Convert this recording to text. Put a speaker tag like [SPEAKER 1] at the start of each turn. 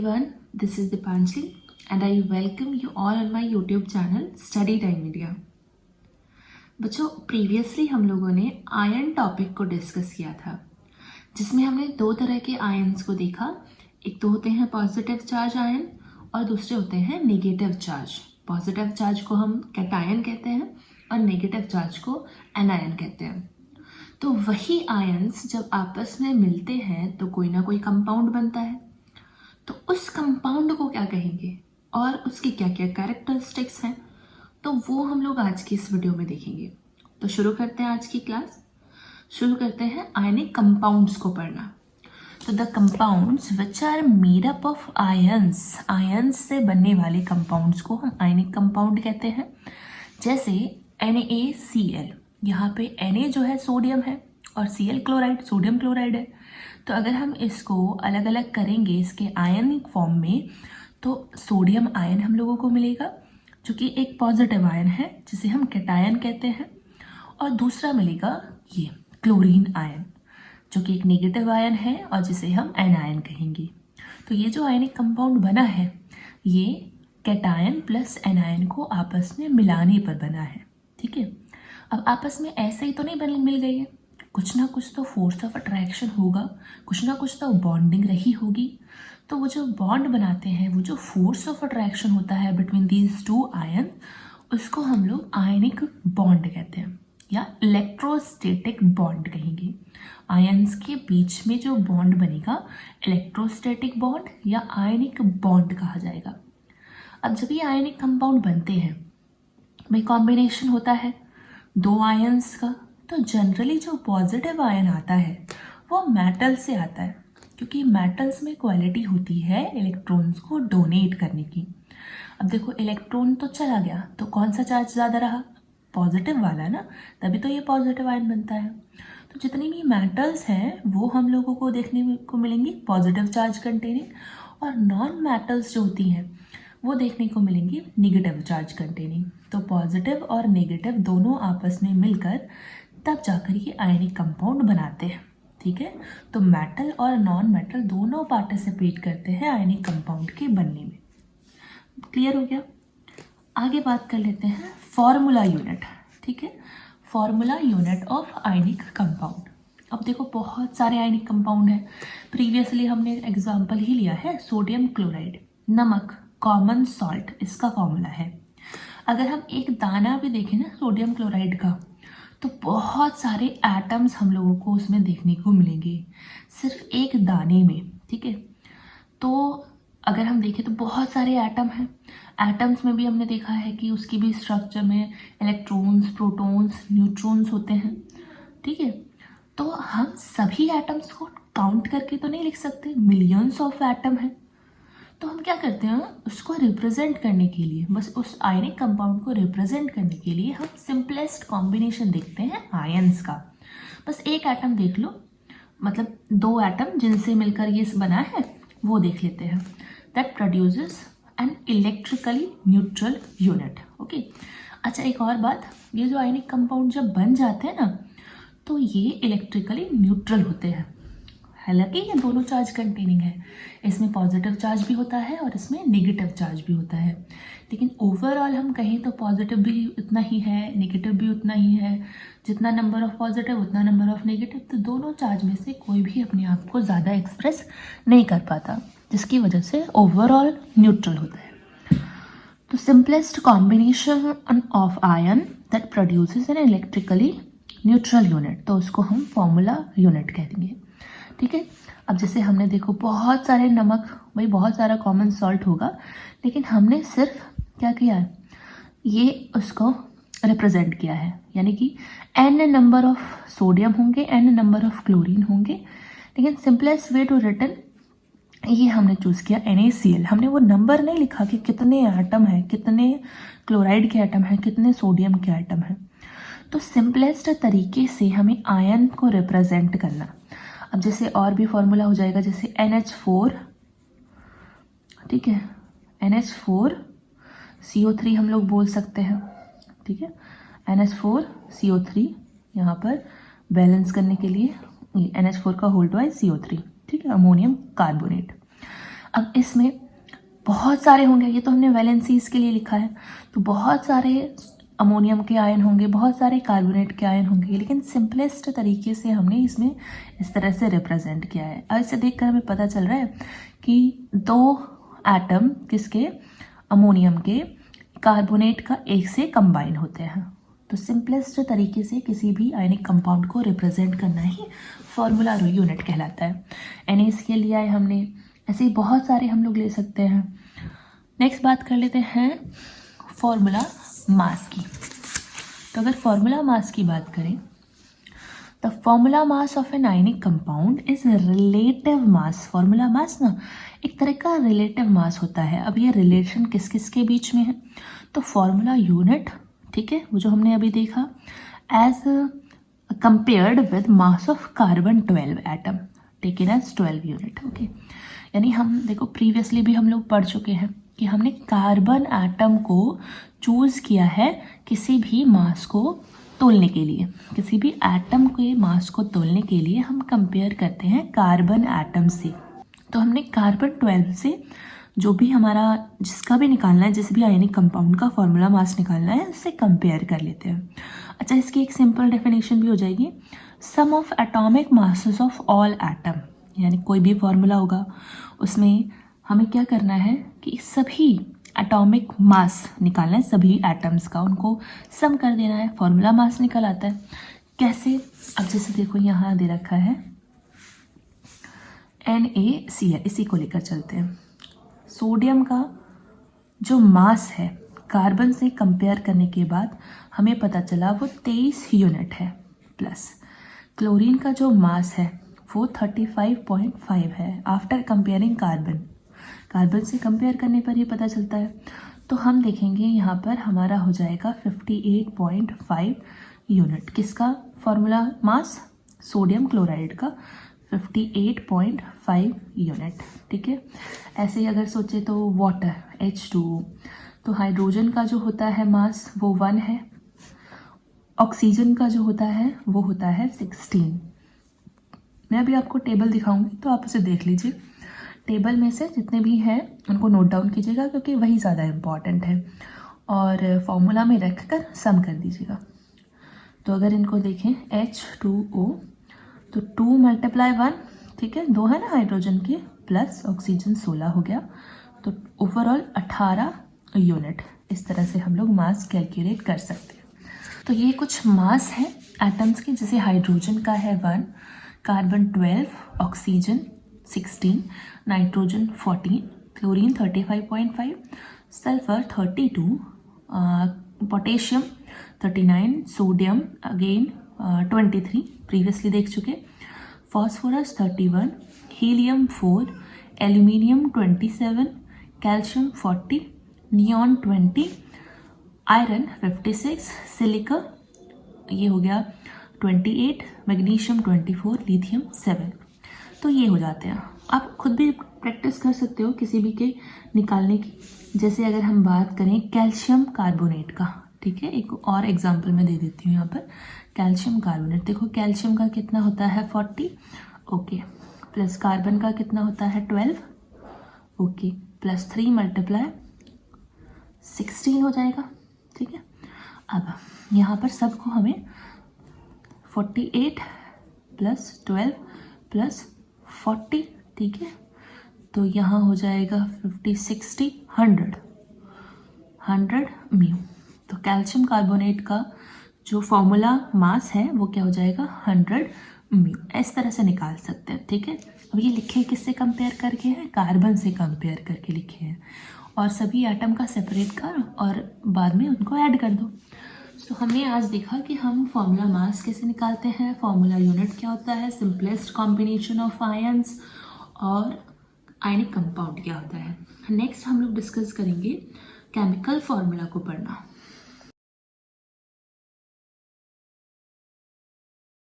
[SPEAKER 1] everyone, this is Dipanjali and I welcome you all on my YouTube channel Study Time Media। बच्चों, previously हम लोगों ने ion topic को discuss किया था, जिसमें हमने दो तरह के आयन्स को देखा। एक तो होते हैं पॉजिटिव चार्ज आयन और दूसरे होते हैं नेगेटिव चार्ज। पॉजिटिव चार्ज को हम कैटायन कहते हैं और नेगेटिव चार्ज को एनायन कहते हैं। तो वही आयन्स जब आपस में मिलते हैं तो कोई ना कोई कंपाउंड बनता है। तो उस कंपाउंड को क्या कहेंगे और उसकी क्या क्या कैरेक्टरिस्टिक्स हैं, तो वो हम लोग आज की इस वीडियो में देखेंगे। तो शुरू करते हैं आज की क्लास। शुरू करते हैं आयनिक कंपाउंड्स को पढ़ना। तो the compounds which are made up of ions, ions से बनने वाले कंपाउंड्स को हम आयनिक कंपाउंड कहते हैं। जैसे NaCl, यहाँ पे Na जो है सोडियम है और Cl क्लोराइड सोडियम क्लोराइड है। तो अगर हम इसको अलग अलग करेंगे इसके आयनिक फॉर्म में, तो सोडियम आयन हम लोगों को मिलेगा जो कि एक पॉजिटिव आयन है जिसे हम कैटायन कहते हैं, और दूसरा मिलेगा ये क्लोरीन आयन जो कि एक नेगेटिव आयन है और जिसे हम एनायन कहेंगे। तो ये जो आयनिक कंपाउंड बना है ये कैटायन प्लस एनायन को आपस में मिलाने पर बना है। ठीक है, अब आपस में ऐसे ही तो नहीं मिल गई है, कुछ ना कुछ तो फोर्स ऑफ अट्रैक्शन होगा, कुछ ना कुछ तो बॉन्डिंग रही होगी। तो वो जो बॉन्ड बनाते हैं, वो जो फोर्स ऑफ अट्रैक्शन होता है बिटवीन दीज टू आयन, उसको हम लोग आयनिक बॉन्ड कहते हैं या इलेक्ट्रोस्टैटिक बॉन्ड कहेंगे। आयन्स के बीच में जो बॉन्ड बनेगा इलेक्ट्रोस्टैटिक बॉन्ड या आयनिक बॉन्ड कहा जाएगा। अब जब ये आयनिक कंपाउंड बनते हैं, भाई कॉम्बिनेशन होता है दो आयन्स का, तो जनरली जो पॉजिटिव आयन आता है वो मेटल से आता है, क्योंकि मेटल्स में क्वालिटी होती है इलेक्ट्रॉन्स को डोनेट करने की। अब देखो इलेक्ट्रॉन तो चला गया तो कौन सा चार्ज ज़्यादा रहा? पॉजिटिव वाला ना, तभी तो ये पॉजिटिव आयन बनता है। तो जितनी भी मेटल्स हैं वो हम लोगों को देखने को मिलेंगी पॉजिटिव चार्ज कंटेनिंग, और नॉन मेटल्स जो होती हैं वो देखने को मिलेंगी नेगेटिव चार्ज कंटेनिंग। तो पॉजिटिव और नेगेटिव दोनों आपस में मिलकर तब जाकर ये आयनिक कंपाउंड बनाते हैं। ठीक है, तो मेटल और नॉन मेटल दोनों पार्टिसिपेट करते हैं आयनिक कंपाउंड के बनने में। क्लियर हो गया? आगे बात कर लेते हैं फॉर्मूला यूनिट। ठीक है, formula unit of ionic compound. अब देखो बहुत सारे आयनिक कंपाउंड हैं। प्रीवियसली हमने एग्जाम्पल ही लिया है सोडियम क्लोराइड, नमक, कॉमन सॉल्ट, इसका फॉर्मूला है। अगर हम एक दाना भी देखें ना सोडियम क्लोराइड का, तो बहुत सारे एटम्स हम लोगों को उसमें देखने को मिलेंगे सिर्फ एक दाने में। ठीक है, तो अगर हम देखें तो बहुत सारे एटम हैं। एटम्स में भी हमने देखा है कि उसकी भी स्ट्रक्चर में इलेक्ट्रॉन्स, प्रोटॉन्स, न्यूट्रॉन्स होते हैं। ठीक है, तो हम सभी एटम्स को काउंट करके तो नहीं लिख सकते, मिलियंस ऑफ एटम हैं। तो हम क्या करते हैं, उसको रिप्रेजेंट करने के लिए, बस उस आयनिक कंपाउंड को रिप्रेजेंट करने के लिए हम सिंपलेस्ट कॉम्बिनेशन देखते हैं आयन्स का। बस एक एटम देख लो, मतलब दो एटम जिनसे मिलकर ये बना है वो देख लेते हैं। That produces N electrically neutral unit. Okay, अच्छा एक और बात, ये जो आयनिक कंपाउंड जब बन जाते हैं ना, तो ये इलेक्ट्रिकली न्यूट्रल होते हैं। हालांकि ये दोनों चार्ज कंटेनिंग है, इसमें पॉजिटिव चार्ज भी होता है और इसमें नेगेटिव चार्ज भी होता है, लेकिन ओवरऑल हम कहें तो पॉजिटिव भी उतना ही है, नेगेटिव भी उतना ही है। जितना नंबर ऑफ पॉजिटिव उतना नंबर ऑफ नेगेटिव, तो दोनों चार्ज में से कोई भी अपने आप को ज़्यादा एक्सप्रेस नहीं कर पाता, जिसकी वजह से ओवरऑल न्यूट्रल होता है। तो simplest combination of ion that produces N electrically neutral unit, तो उसको हम फॉर्मूला यूनिट कह देंगे। ठीक है, अब जैसे हमने देखो बहुत सारे नमक, भाई बहुत सारा कॉमन सॉल्ट होगा, लेकिन हमने सिर्फ क्या किया है, ये उसको रिप्रेजेंट किया है, यानी कि n नंबर ऑफ सोडियम होंगे, n नंबर ऑफ क्लोरीन होंगे, लेकिन सिंपलेस्ट वे टू रिटन ये हमने चूज़ किया NaCl। हमने वो नंबर नहीं लिखा कि कितने एटम हैं, कितने क्लोराइड के एटम हैं, कितने सोडियम के एटम हैं। तो सिंपलेस्ट तरीके से हमें आयन को रिप्रेजेंट करना। अब जैसे और भी फॉर्मूला हो जाएगा, जैसे NH4, ठीक है, NH4CO3 हम लोग बोल सकते हैं। ठीक है, NH4CO3 यहाँ पर बैलेंस करने के लिए NH4 का होल ट्वाइस CO3, ठीक है, अमोनियम कार्बोनेट। अब इसमें बहुत सारे होंगे, ये तो हमने वैलेंसीज के लिए लिखा है, तो बहुत सारे अमोनियम के आयन होंगे, बहुत सारे कार्बोनेट के आयन होंगे, लेकिन सिंपलेस्ट तरीके से हमने इसमें इस तरह से रिप्रेजेंट किया है। अब इसे देखकर हमें पता चल रहा है कि 2 एटम किसके, अमोनियम के, कार्बोनेट का एक से कंबाइन होते हैं। तो सिंपलेस्ट तरीके से किसी भी आयनिक कंपाउंड को रिप्रेजेंट करना ही फॉर्मूला यूनिट कहलाता है। NaCl लिया है हमने, ऐसे ही बहुत सारे हम लोग ले सकते हैं। नेक्स्ट बात कर लेते हैं फॉर्मूला मास की। तो अगर फॉर्मूला मास की बात करें, the formula mass of an ionic compound is relative mass. Formula mass ना एक तरह का रिलेटिव मास होता है। अब ये रिलेशन किस किस के बीच में है, तो फॉर्मूला यूनिट, ठीक है, वो जो हमने अभी देखा, as compared with mass of carbon 12 atom taken as 12 unit. Okay, यानी हम देखो प्रीवियसली भी हम लोग पढ़ चुके हैं कि हमने कार्बन एटम को चूज़ किया है किसी भी मास को तोलने के लिए। किसी भी एटम के मास को तोलने के लिए हम कंपेयर करते हैं कार्बन एटम से। तो हमने कार्बन 12 से जो भी हमारा जिसका भी निकालना है, जिस भी आयनिक कंपाउंड का फॉर्मूला मास निकालना है, उससे कंपेयर कर लेते हैं। अच्छा, इसकी एक सिंपल डेफिनेशन भी हो जाएगी, sum of atomic masses of all atom. यानी कोई भी फॉर्मूला होगा उसमें हमें क्या करना है कि सभी एटॉमिक मास निकालना है, सभी एटम्स का, उनको सम कर देना है, फॉर्मूला मास निकल आता है। कैसे? अब जैसे देखो यहाँ दे रखा है NaCl, इसी को लेकर चलते हैं। सोडियम का जो मास है कार्बन से कंपेयर करने के बाद हमें पता चला वो 23 यूनिट है, प्लस क्लोरीन का जो मास है वो 35.5 है आफ्टर कंपेयरिंग कार्बन से कंपेयर करने पर ये पता चलता है। तो हम देखेंगे यहाँ पर हमारा हो जाएगा 58.5 यूनिट। किसका फॉर्मूला मास? सोडियम क्लोराइड का 58.5 यूनिट। ठीक है, ऐसे ही अगर सोचे तो वाटर H2O, तो हाइड्रोजन का जो होता है मास वो 1 है, ऑक्सीजन का जो होता है वो होता है 16। मैं अभी आपको टेबल दिखाऊंगी तो आप उसे देख लीजिए। टेबल में से जितने भी हैं उनको नोट डाउन कीजिएगा क्योंकि वही ज़्यादा इम्पॉर्टेंट है, और फॉर्मूला में रख कर सम कर दीजिएगा। तो अगर इनको देखें H2O, तो 2 × 1, ठीक है, 2 है ना हाइड्रोजन के, प्लस ऑक्सीजन 16 हो गया, तो ओवरऑल 18 यूनिट। इस तरह से हम लोग मास कैलकुलेट कर सकते हैं। तो ये कुछ मास है एटम्स के, जैसे हाइड्रोजन का है 1, carbon 12, oxygen 16, nitrogen 14, chlorine 35.5, sulphur 32, potassium 39, sodium again 23 previously देख चुके, phosphorus 31, helium 4, aluminium 27, calcium 40, neon 20, iron 56, silica ये हो गया 28, मैग्नीशियम 24, लिथियम 7। तो ये हो जाते हैं। आप खुद भी प्रैक्टिस कर सकते हो किसी भी के निकालने की। जैसे अगर हम बात करें कैल्शियम कार्बोनेट का, ठीक है, एक और एग्जांपल मैं दे देती हूँ यहाँ पर। कैल्शियम कार्बोनेट, देखो कैल्शियम का कितना होता है 40, ओके, प्लस कार्बन का कितना होता है 12, ओके, प्लस 3 × 16 हो जाएगा। ठीक है, अब यहाँ पर सबको हमें 48 प्लस 12 प्लस 40, ठीक है, तो यहाँ हो जाएगा 50, 60, 100 म्यू। तो कैल्शियम कार्बोनेट का जो फॉर्मूला मास है वो क्या हो जाएगा 100 म्यू। इस तरह से निकाल सकते हैं। ठीक है, अब ये लिखे किससे कंपेयर करके हैं? कार्बन से कंपेयर करके लिखे हैं, और सभी एटम का सेपरेट कर और बाद में उनको ऐड कर दो। तो हमने आज देखा कि हम फॉर्मूला मास कैसे निकालते हैं, फॉर्मूला यूनिट क्या होता है, सिंपलेस्ट कॉम्बिनेशन ऑफ आयंस, और आयनिक कंपाउंड क्या होता है। नेक्स्ट हम लोग डिस्कस करेंगे केमिकल फॉर्मूला को पढ़ना।